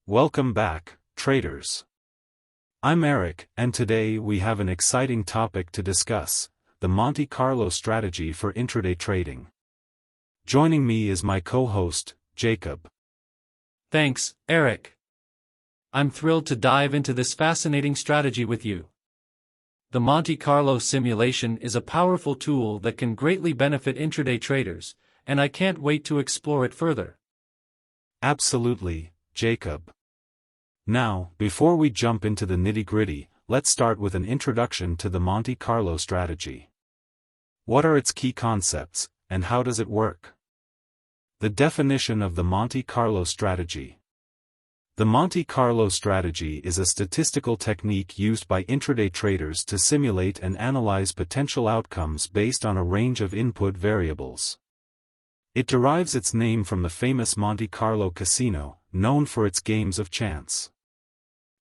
Welcome back, traders. I'm Eric, and today we have an exciting topic to discuss: the Monte Carlo strategy for intraday trading. Joining me is my co-host, Jacob. Thanks, Eric. I'm thrilled to dive into this fascinating strategy with you. The Monte Carlo simulation is a powerful tool that can greatly benefit intraday traders, and I can't wait to explore it further. Absolutely, Jacob. Now, before we jump into the nitty-gritty, let's start with an introduction to the Monte Carlo strategy. What are its key concepts, and how does it work? The definition of the Monte Carlo strategy. The Monte Carlo strategy is a statistical technique used by intraday traders to simulate and analyze potential outcomes based on a range of input variables. It derives its name from the famous Monte Carlo casino, known for its games of chance.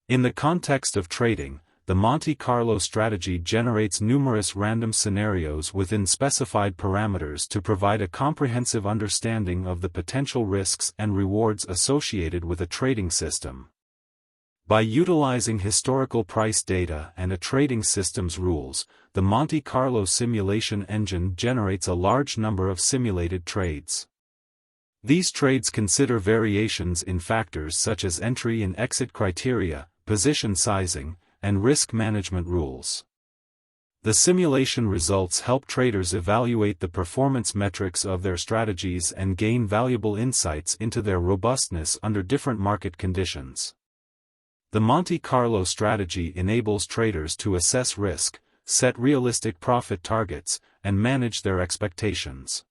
In the context of trading, the Monte Carlo strategy generates numerous random scenarios within specified parameters to provide a comprehensive understanding of the potential risks and rewards associated with a trading system. By utilizing historical price data and a trading system's rules, the Monte Carlo simulation engine generates a large number of simulated trades. These trades consider variations in factors such as entry and exit criteria, position sizing, and risk management rules. The simulation results help traders evaluate the performance metrics of their strategies and gain valuable insights into their robustness under different market conditions. The Monte Carlo strategy enables traders to assess risk, set realistic profit targets, and manage their expectations.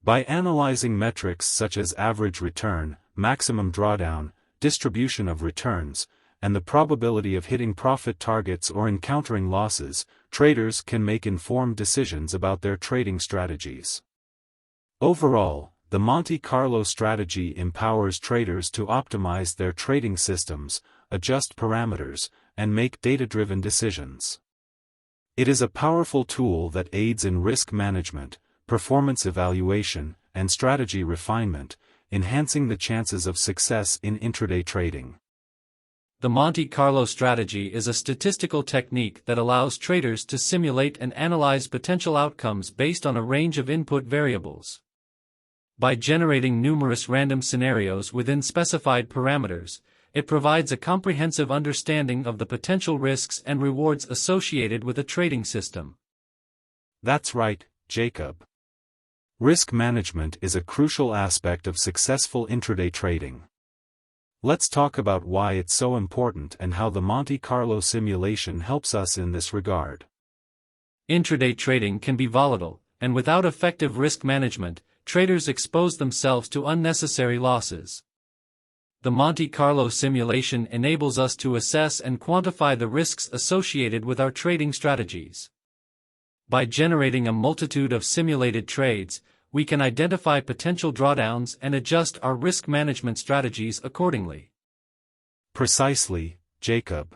By analyzing metrics such as average return, maximum drawdown, distribution of returns, and the probability of hitting profit targets or encountering losses, traders can make informed decisions about their trading strategies. Overall, the Monte Carlo strategy empowers traders to optimize their trading systems, adjust parameters, and make data-driven decisions. It is a powerful tool that aids in risk management, performance evaluation, and strategy refinement, enhancing the chances of success in intraday trading. The Monte Carlo strategy is a statistical technique that allows traders to simulate and analyze potential outcomes based on a range of input variables. By generating numerous random scenarios within specified parameters, it provides a comprehensive understanding of the potential risks and rewards associated with a trading system. That's right, Jacob. Risk management is a crucial aspect of successful intraday trading. Let's talk about why it's so important and how the Monte Carlo simulation helps us in this regard. Intraday trading can be volatile, and without effective risk management, traders expose themselves to unnecessary losses. The Monte Carlo simulation enables us to assess and quantify the risks associated with our trading strategies. By generating a multitude of simulated trades, we can identify potential drawdowns and adjust our risk management strategies accordingly. Precisely, Jacob.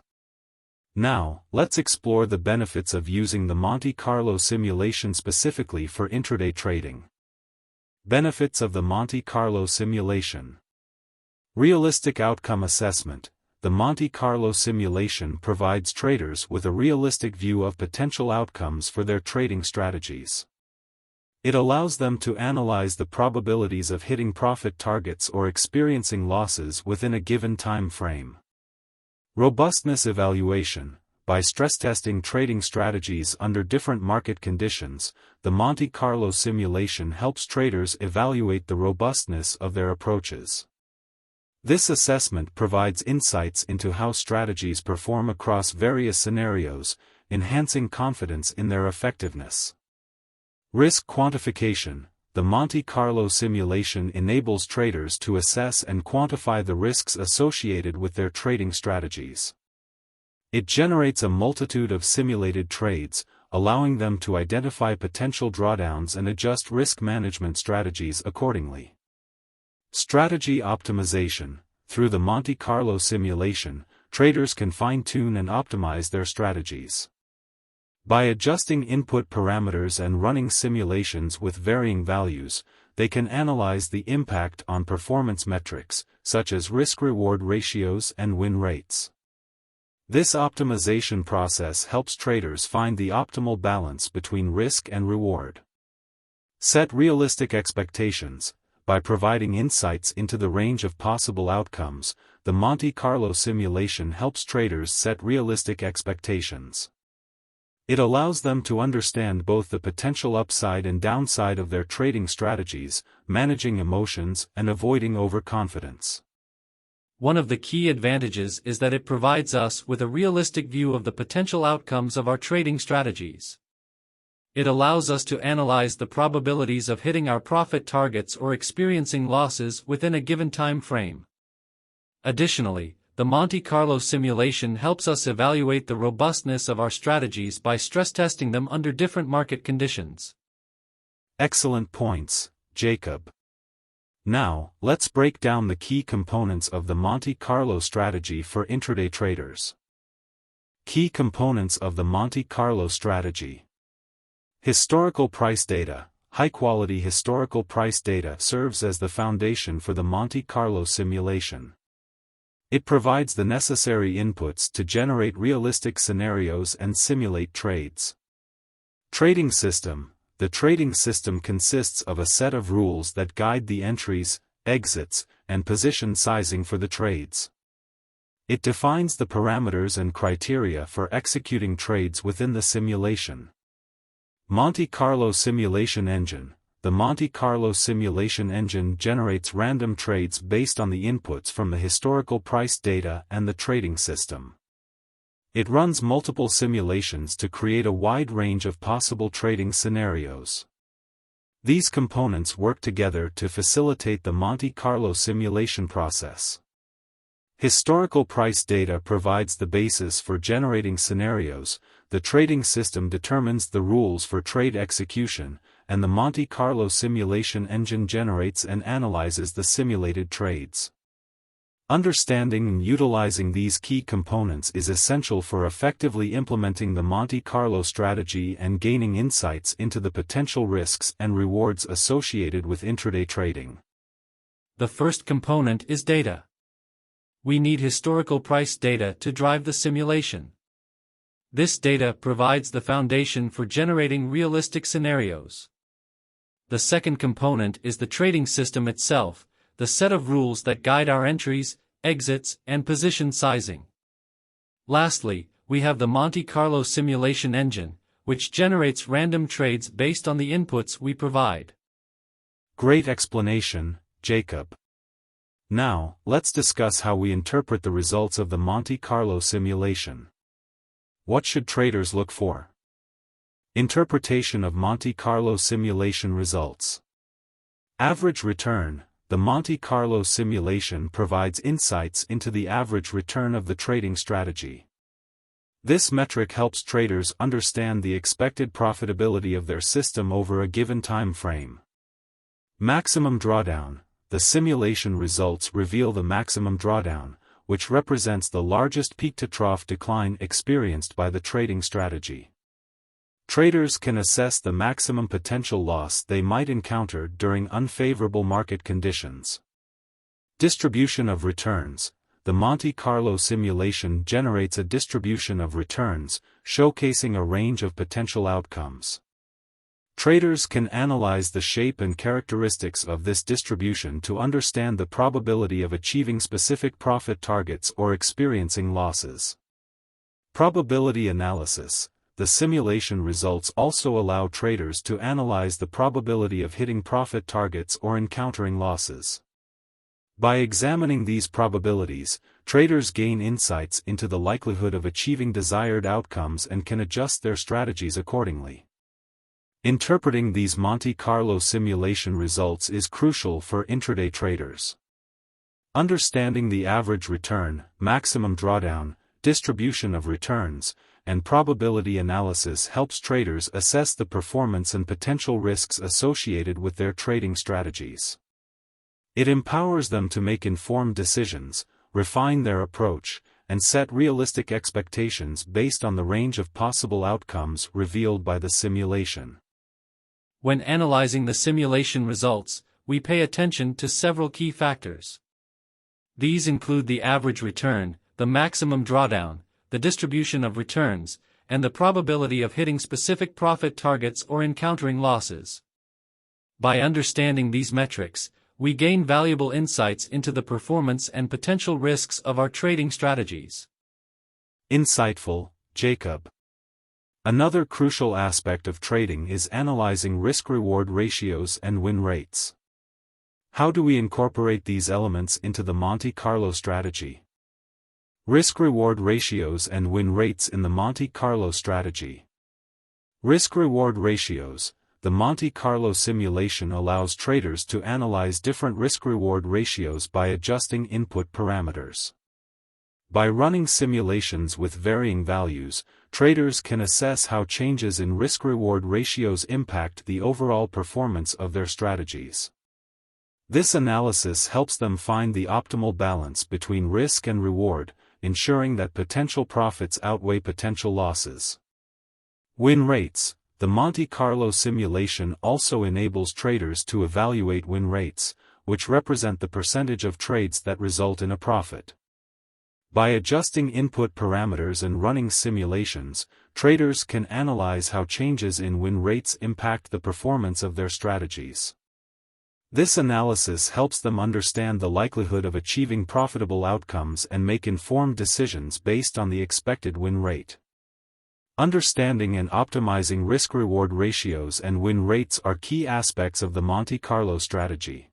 Now, let's explore the benefits of using the Monte Carlo simulation specifically for intraday trading. Benefits of the Monte Carlo simulation. Realistic outcome assessment. The Monte Carlo simulation provides traders with a realistic view of potential outcomes for their trading strategies. It allows them to analyze the probabilities of hitting profit targets or experiencing losses within a given time frame. Robustness evaluation. By stress testing trading strategies under different market conditions, the Monte Carlo simulation helps traders evaluate the robustness of their approaches. This assessment provides insights into how strategies perform across various scenarios, enhancing confidence in their effectiveness. Risk quantification. The Monte Carlo simulation enables traders to assess and quantify the risks associated with their trading strategies. It generates a multitude of simulated trades, allowing them to identify potential drawdowns and adjust risk management strategies accordingly. Strategy optimization. Through the Monte Carlo simulation, traders can fine-tune and optimize their strategies. By adjusting input parameters and running simulations with varying values, they can analyze the impact on performance metrics, such as risk-reward ratios and win rates. This optimization process helps traders find the optimal balance between risk and reward. Set realistic expectations. By providing insights into the range of possible outcomes, the Monte Carlo simulation helps traders set realistic expectations. It allows them to understand both the potential upside and downside of their trading strategies, managing emotions and avoiding overconfidence. One of the key advantages is that it provides us with a realistic view of the potential outcomes of our trading strategies. It allows us to analyze the probabilities of hitting our profit targets or experiencing losses within a given time frame. Additionally, the Monte Carlo simulation helps us evaluate the robustness of our strategies by stress testing them under different market conditions. Excellent points, Jacob. Now, let's break down the key components of the Monte Carlo strategy for intraday traders. Key components of the Monte Carlo strategy. Historical price data. High-quality historical price data serves as the foundation for the Monte Carlo simulation. It provides the necessary inputs to generate realistic scenarios and simulate trades. Trading system. The trading system consists of a set of rules that guide the entries, exits, and position sizing for the trades. It defines the parameters and criteria for executing trades within the simulation. Monte Carlo Simulation Engine. The Monte Carlo Simulation Engine generates random trades based on the inputs from the historical price data and the trading system. It runs multiple simulations to create a wide range of possible trading scenarios. These components work together to facilitate the Monte Carlo simulation process. Historical price data provides the basis for generating scenarios, the trading system determines the rules for trade execution, and the Monte Carlo simulation engine generates and analyzes the simulated trades. Understanding and utilizing these key components is essential for effectively implementing the Monte Carlo strategy and gaining insights into the potential risks and rewards associated with intraday trading. The first component is data. We need historical price data to drive the simulation. This data provides the foundation for generating realistic scenarios. The second component is the trading system itself, the set of rules that guide our entries, exits, and position sizing. Lastly, we have the Monte Carlo simulation engine, which generates random trades based on the inputs we provide. Great explanation, Jacob. Now, let's discuss how we interpret the results of the Monte Carlo simulation. What should traders look for? Interpretation of Monte Carlo simulation results. Average return. The Monte Carlo simulation provides insights into the average return of the trading strategy. This metric helps traders understand the expected profitability of their system over a given time frame. Maximum drawdown. The simulation results reveal the maximum drawdown, which represents the largest peak-to-trough decline experienced by the trading strategy. Traders can assess the maximum potential loss they might encounter during unfavorable market conditions. Distribution of returns. The Monte Carlo simulation generates a distribution of returns, showcasing a range of potential outcomes. Traders can analyze the shape and characteristics of this distribution to understand the probability of achieving specific profit targets or experiencing losses. Probability analysis. The simulation results also allow traders to analyze the probability of hitting profit targets or encountering losses. By examining these probabilities, traders gain insights into the likelihood of achieving desired outcomes and can adjust their strategies accordingly. Interpreting these Monte Carlo simulation results is crucial for intraday traders. Understanding the average return, maximum drawdown, distribution of returns, and probability analysis helps traders assess the performance and potential risks associated with their trading strategies. It empowers them to make informed decisions, refine their approach, and set realistic expectations based on the range of possible outcomes revealed by the simulation. When analyzing the simulation results, we pay attention to several key factors. These include the average return, the maximum drawdown, the distribution of returns, and the probability of hitting specific profit targets or encountering losses. By understanding these metrics, we gain valuable insights into the performance and potential risks of our trading strategies. Insightful, Jacob. Another crucial aspect of trading is analyzing risk-reward ratios and win rates. How do we incorporate these elements into the Monte Carlo strategy? Risk-reward ratios and win rates in the Monte Carlo strategy. Risk-reward ratios. The Monte Carlo simulation allows traders to analyze different risk-reward ratios by adjusting input parameters. By running simulations with varying values, traders can assess how changes in risk-reward ratios impact the overall performance of their strategies. This analysis helps them find the optimal balance between risk and reward, ensuring that potential profits outweigh potential losses. Win rates. The Monte Carlo simulation also enables traders to evaluate win rates, which represent the percentage of trades that result in a profit. By adjusting input parameters and running simulations, traders can analyze how changes in win rates impact the performance of their strategies. This analysis helps them understand the likelihood of achieving profitable outcomes and make informed decisions based on the expected win rate. Understanding and optimizing risk-reward ratios and win rates are key aspects of the Monte Carlo strategy.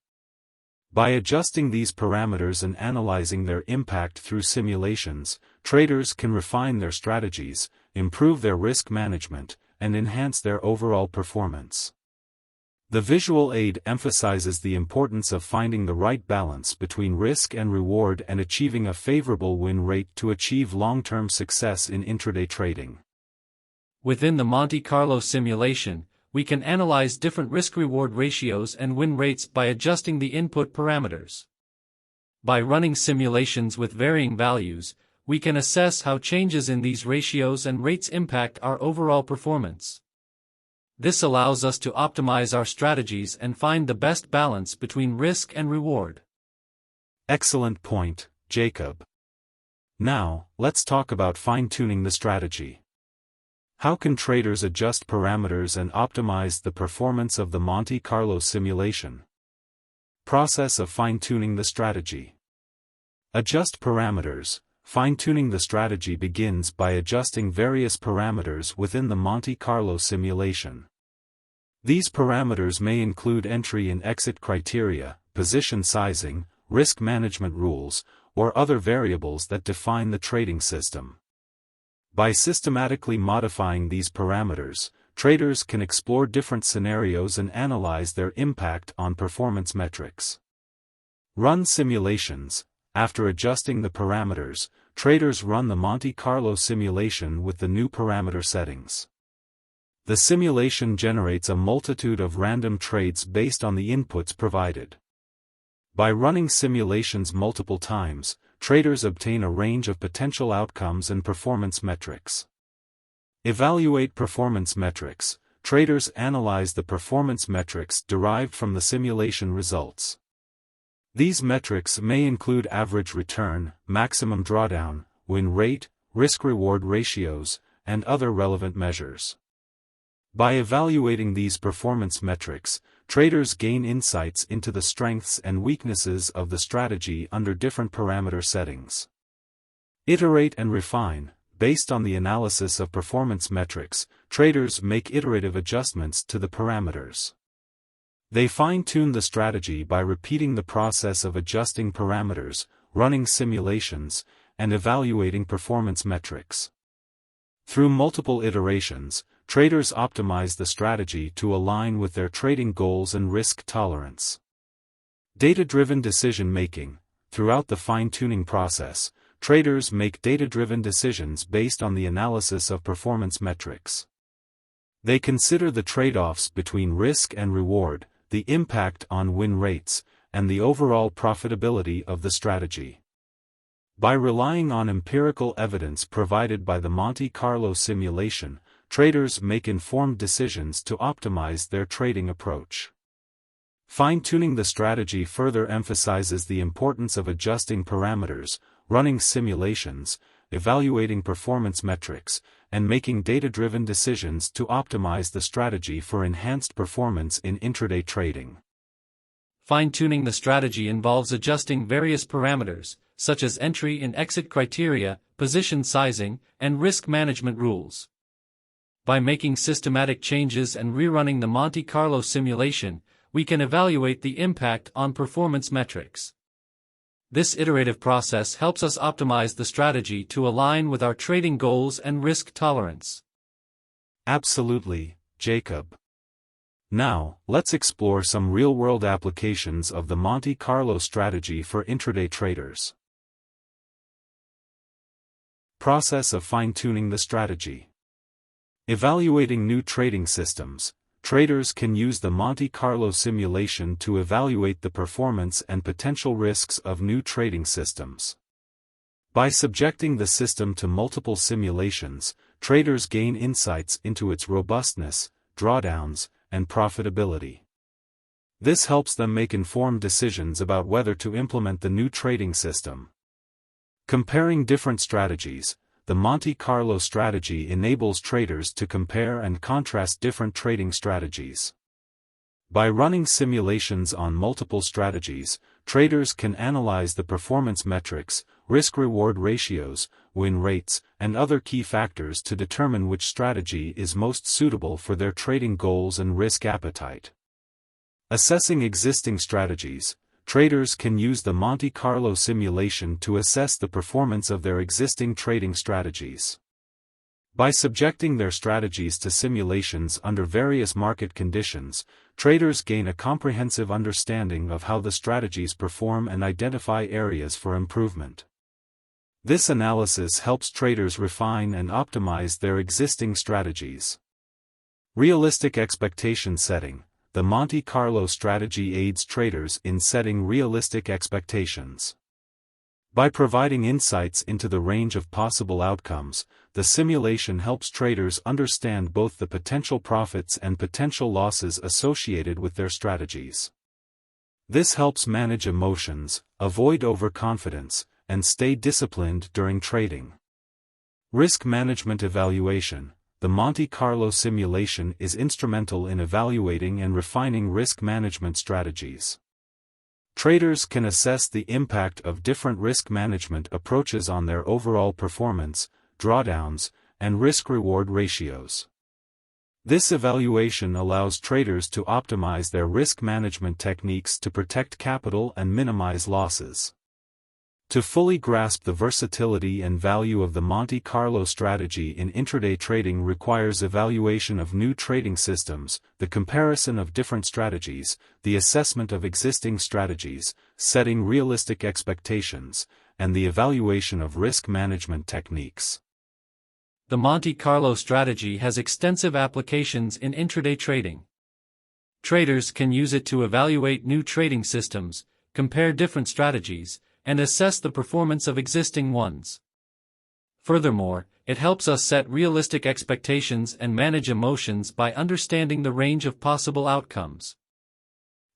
By adjusting these parameters and analyzing their impact through simulations, traders can refine their strategies, improve their risk management, and enhance their overall performance. The visual aid emphasizes the importance of finding the right balance between risk and reward and achieving a favorable win rate to achieve long-term success in intraday trading. Within the Monte Carlo simulation, we can analyze different risk-reward ratios and win rates by adjusting the input parameters. By running simulations with varying values, we can assess how changes in these ratios and rates impact our overall performance. This allows us to optimize our strategies and find the best balance between risk and reward. Excellent point, Jacob. Now, let's talk about fine-tuning the strategy. How can traders adjust parameters and optimize the performance of the Monte Carlo simulation? Process of fine-tuning the strategy. Adjust parameters. Fine-tuning the strategy begins by adjusting various parameters within the Monte Carlo simulation. These parameters may include entry and exit criteria, position sizing, risk management rules, or other variables that define the trading system. By systematically modifying these parameters, traders can explore different scenarios and analyze their impact on performance metrics. Run simulations. After adjusting the parameters, traders run the Monte Carlo simulation with the new parameter settings. The simulation generates a multitude of random trades based on the inputs provided. By running simulations multiple times, traders obtain a range of potential outcomes and performance metrics. Evaluate performance metrics. Traders analyze the performance metrics derived from the simulation results. These metrics may include average return, maximum drawdown, win rate, risk-reward ratios, and other relevant measures. By evaluating these performance metrics, traders gain insights into the strengths and weaknesses of the strategy under different parameter settings. Iterate and refine. Based on the analysis of performance metrics, traders make iterative adjustments to the parameters. They fine-tune the strategy by repeating the process of adjusting parameters, running simulations, and evaluating performance metrics. Through multiple iterations, traders optimize the strategy to align with their trading goals and risk tolerance. Data-driven decision-making. Throughout the fine-tuning process, traders make data-driven decisions based on the analysis of performance metrics. They consider the trade-offs between risk and reward, the impact on win rates, and the overall profitability of the strategy. By relying on empirical evidence provided by the Monte Carlo simulation, traders make informed decisions to optimize their trading approach. Fine-tuning the strategy further emphasizes the importance of adjusting parameters, running simulations, evaluating performance metrics, and making data-driven decisions to optimize the strategy for enhanced performance in intraday trading. Fine-tuning the strategy involves adjusting various parameters, such as entry and exit criteria, position sizing, and risk management rules. By making systematic changes and rerunning the Monte Carlo simulation, we can evaluate the impact on performance metrics. This iterative process helps us optimize the strategy to align with our trading goals and risk tolerance. Absolutely, Jacob. Now, let's explore some real-world applications of the Monte Carlo strategy for intraday traders. Process of fine-tuning the strategy. Evaluating new trading systems. Traders can use the Monte Carlo simulation to evaluate the performance and potential risks of new trading systems. By subjecting the system to multiple simulations, traders gain insights into its robustness, drawdowns, and profitability. This helps them make informed decisions about whether to implement the new trading system. Comparing different strategies. The Monte Carlo strategy enables traders to compare and contrast different trading strategies. By running simulations on multiple strategies, traders can analyze the performance metrics, risk-reward ratios, win rates, and other key factors to determine which strategy is most suitable for their trading goals and risk appetite. Assessing existing strategies. Traders can use the Monte Carlo simulation to assess the performance of their existing trading strategies. By subjecting their strategies to simulations under various market conditions, traders gain a comprehensive understanding of how the strategies perform and identify areas for improvement. This analysis helps traders refine and optimize their existing strategies. Realistic expectation setting. The Monte Carlo strategy aids traders in setting realistic expectations. By providing insights into the range of possible outcomes, the simulation helps traders understand both the potential profits and potential losses associated with their strategies. This helps manage emotions, avoid overconfidence, and stay disciplined during trading. Risk management evaluation. The Monte Carlo simulation is instrumental in evaluating and refining risk management strategies. Traders can assess the impact of different risk management approaches on their overall performance, drawdowns, and risk-reward ratios. This evaluation allows traders to optimize their risk management techniques to protect capital and minimize losses. To fully grasp the versatility and value of the Monte Carlo strategy in intraday trading requires evaluation of new trading systems, the comparison of different strategies, the assessment of existing strategies, setting realistic expectations, and the evaluation of risk management techniques. The Monte Carlo strategy has extensive applications in intraday trading. Traders can use it to evaluate new trading systems, compare different strategies, and assess the performance of existing ones. Furthermore, it helps us set realistic expectations and manage emotions by understanding the range of possible outcomes.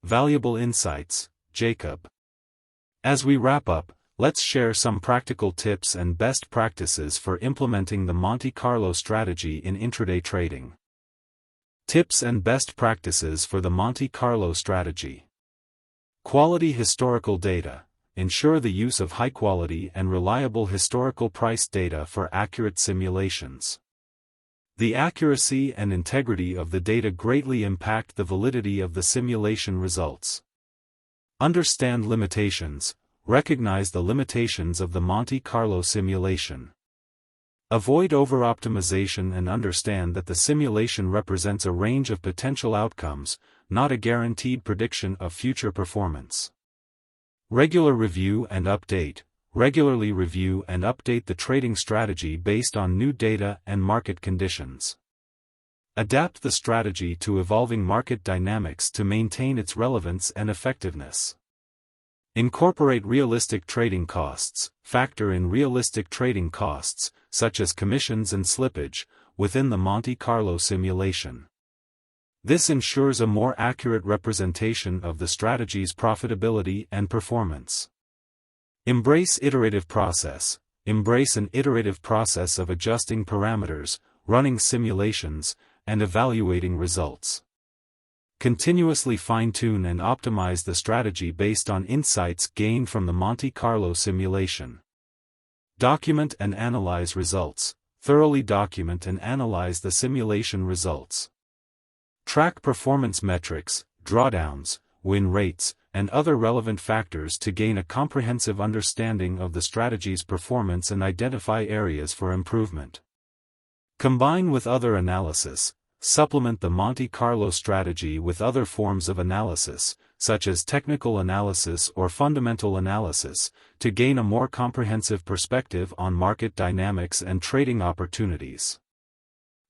Valuable insights, Jacob. As we wrap up, let's share some practical tips and best practices for implementing the Monte Carlo strategy in intraday trading. Tips and best practices for the Monte Carlo strategy. Quality historical data. Ensure the use of high-quality and reliable historical price data for accurate simulations. The accuracy and integrity of the data greatly impact the validity of the simulation results. Understand limitations. Recognize the limitations of the Monte Carlo simulation. Avoid over-optimization and understand that the simulation represents a range of potential outcomes, not a guaranteed prediction of future performance. Regular review and update. Regularly review and update the trading strategy based on new data and market conditions. Adapt the strategy to evolving market dynamics to maintain its relevance and effectiveness. Incorporate realistic trading costs. Factor in realistic trading costs, such as commissions and slippage, within the Monte Carlo simulation. This ensures a more accurate representation of the strategy's profitability and performance. Embrace iterative process. Embrace an iterative process of adjusting parameters, running simulations, and evaluating results. Continuously fine-tune and optimize the strategy based on insights gained from the Monte Carlo simulation. Document and analyze results. Thoroughly document and analyze the simulation results. Track performance metrics, drawdowns, win rates, and other relevant factors to gain a comprehensive understanding of the strategy's performance and identify areas for improvement. Combine with other analysis. Supplement the Monte Carlo strategy with other forms of analysis, such as technical analysis or fundamental analysis, to gain a more comprehensive perspective on market dynamics and trading opportunities.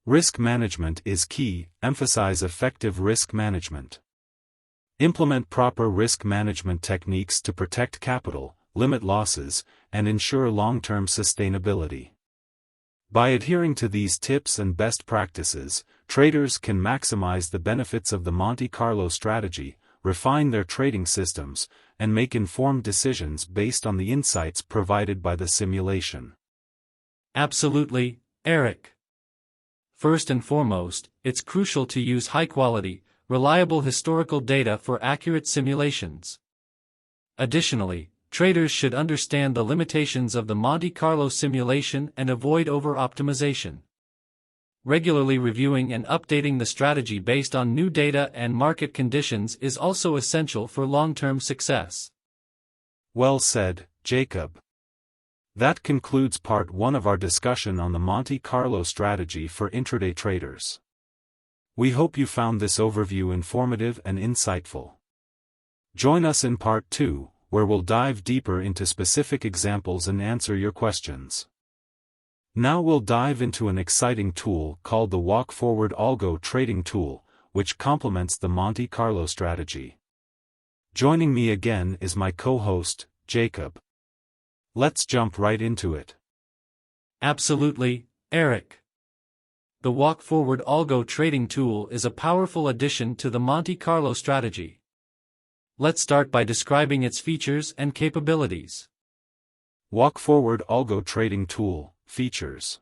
Risk management is key. Emphasize effective risk management. Implement proper risk management techniques to protect capital, limit losses, and ensure long-term sustainability. By adhering to these tips and best practices, traders can maximize the benefits of the Monte Carlo strategy, refine their trading systems, and make informed decisions based on the insights provided by the simulation. Absolutely, Eric. First and foremost, it's crucial to use high-quality, reliable historical data for accurate simulations. Additionally, traders should understand the limitations of the Monte Carlo simulation and avoid over-optimization. Regularly reviewing and updating the strategy based on new data and market conditions is also essential for long-term success. Well said, Jacob. That concludes part 1 of our discussion on the Monte Carlo strategy for intraday traders. We hope you found this overview informative and insightful. Join us in part 2, where we'll dive deeper into specific examples and answer your questions. Now we'll dive into an exciting tool called the Walk-Forward Algo Trading tool, which complements the Monte Carlo strategy. Joining me again is my co-host, Jacob. Let's jump right into it. Absolutely, Eric. The Walk-Forward Algo Trading tool is a powerful addition to the Monte Carlo strategy. Let's start by describing its features and capabilities. Walk-Forward Algo Trading Tool. Features.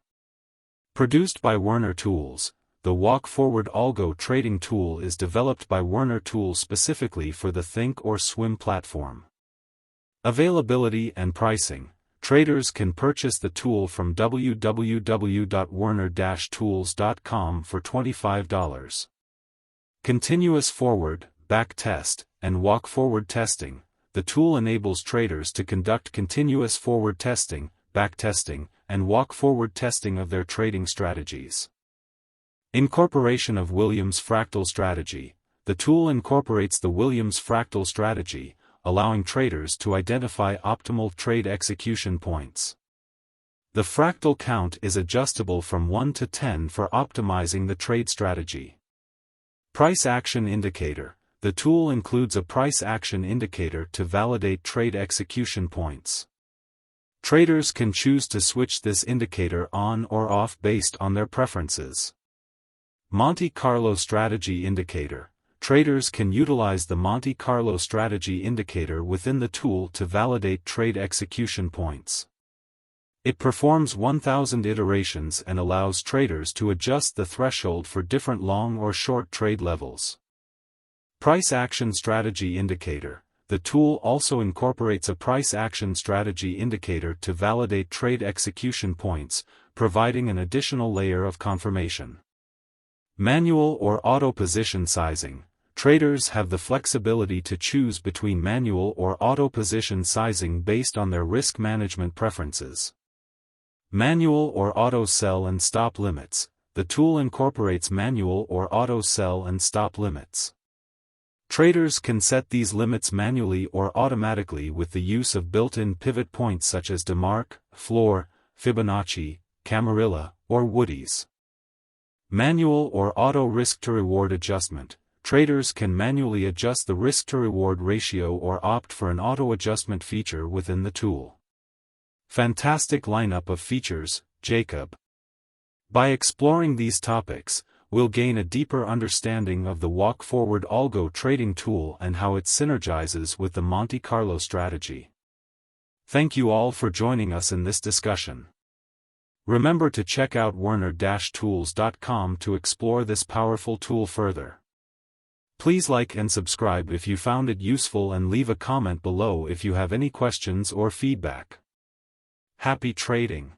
Produced by Werner Tools, the Walk-Forward Algo Trading tool is developed by Werner Tools specifically for the Think or Swim platform. Availability and pricing. Traders can purchase the tool from www.werner-tools.com for $25. Continuous forward, back test, and walk-forward testing. The tool enables traders to conduct continuous forward testing, back testing, and walk-forward testing of their trading strategies. Incorporation of Williams Fractal Strategy. The tool incorporates the Williams Fractal Strategy, allowing traders to identify optimal trade execution points. The fractal count is adjustable from 1 to 10 for optimizing the trade strategy. Price Action Indicator. The tool includes a price action indicator to validate trade execution points. Traders can choose to switch this indicator on or off based on their preferences. Monte Carlo Strategy Indicator. Traders can utilize the Monte Carlo Strategy Indicator within the tool to validate trade execution points. It performs 1,000 iterations and allows traders to adjust the threshold for different long or short trade levels. Price Action Strategy Indicator. The tool also incorporates a price action strategy indicator to validate trade execution points, providing an additional layer of confirmation. Manual or auto position sizing. Traders have the flexibility to choose between manual or auto position sizing based on their risk management preferences. Manual or auto sell and stop limits. The tool incorporates manual or auto sell and stop limits. Traders can set these limits manually or automatically with the use of built-in pivot points such as DeMark, Floor, Fibonacci, Camarilla, or Woody's. Manual or auto risk-to-reward adjustment. Traders can manually adjust the risk-to-reward ratio or opt for an auto-adjustment feature within the tool. Fantastic lineup of features, Jacob. By exploring these topics, we'll gain a deeper understanding of the Walk-Forward Algo Trading tool and how it synergizes with the Monte Carlo strategy. Thank you all for joining us in this discussion. Remember to check out werner-tools.com to explore this powerful tool further. Please like and subscribe if you found it useful and leave a comment below if you have any questions or feedback. Happy trading!